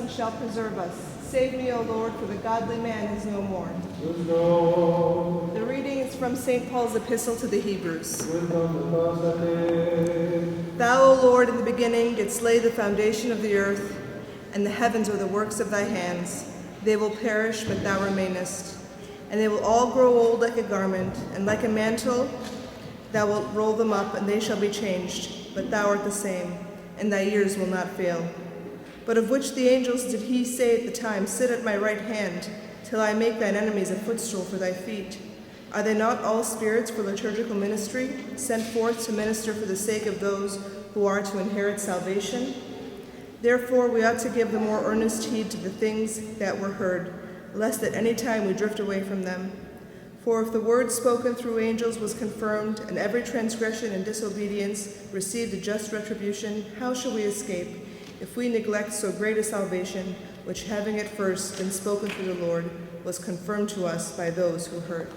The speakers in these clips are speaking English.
and shall preserve us. Save me, O Lord, for the godly man is no more. Wisdom. The reading is from St. Paul's Epistle to the Hebrews. Wisdom. Thou, O Lord, in the beginning didst lay the foundation of the earth, and the heavens are the works of thy hands. They will perish, but thou remainest. And they will all grow old like a garment, and like a mantle thou wilt roll them up, and they shall be changed. But thou art the same, and thy years will not fail. But of which the angels did he say at the time, Sit at my right hand, till I make thine enemies a footstool for thy feet? Are they not all spirits for liturgical ministry, sent forth to minister for the sake of those who are to inherit salvation? Therefore we ought to give the more earnest heed to the things that were heard, lest at any time we drift away from them. For if the word spoken through angels was confirmed, and every transgression and disobedience received a just retribution, how shall we escape if we neglect so great a salvation, which having at first been spoken through the Lord, was confirmed to us by those who heard?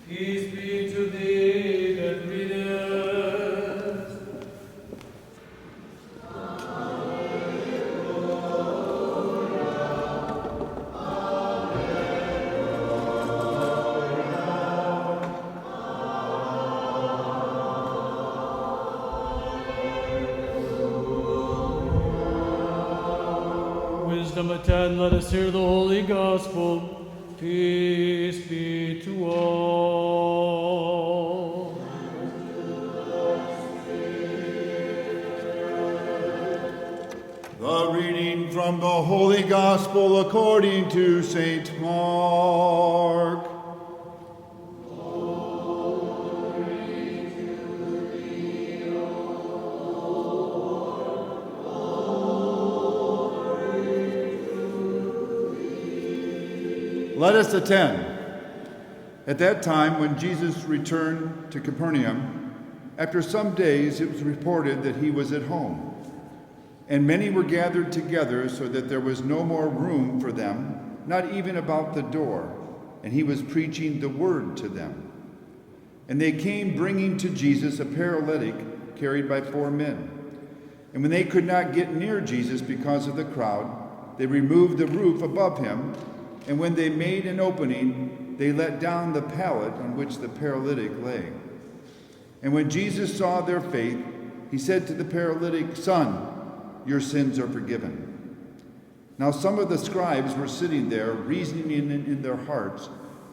Peace be to thee that readest. Wisdom attend, let us hear the holy gospel. Peace be to all. The reading from the Holy Gospel according to St. Mark. Let us attend. At that time, when Jesus returned to Capernaum, after some days it was reported that he was at home. And many were gathered together so that there was no more room for them, not even about the door. And he was preaching the word to them. And they came bringing to Jesus a paralytic carried by 4 men. And when they could not get near Jesus because of the crowd, they removed the roof above him. And when they made an opening, they let down the pallet on which the paralytic lay. And when Jesus saw their faith, he said to the paralytic, Son, your sins are forgiven. Now some of the scribes were sitting there, reasoning in their hearts,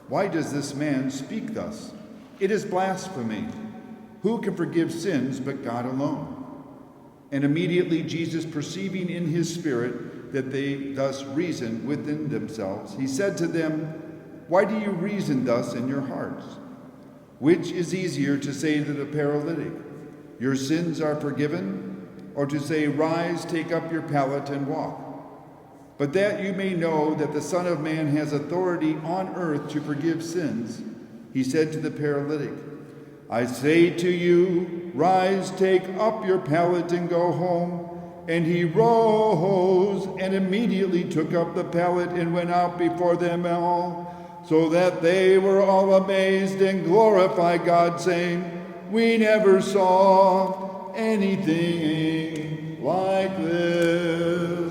Why does this man speak thus? It is blasphemy. Who can forgive sins but God alone? And immediately Jesus, perceiving in his spirit that they thus reasoned within themselves, he said to them, Why do you reason thus in your hearts? Which is easier to say to the paralytic, Your sins are forgiven, or to say, Rise, take up your pallet and walk? But that you may know that the Son of Man has authority on earth to forgive sins, he said to the paralytic, I say to you, Rise, take up your pallet and go home. And he rose and immediately took up the pallet and went out before them all, so that they were all amazed and glorified God, saying, We never saw anything like this.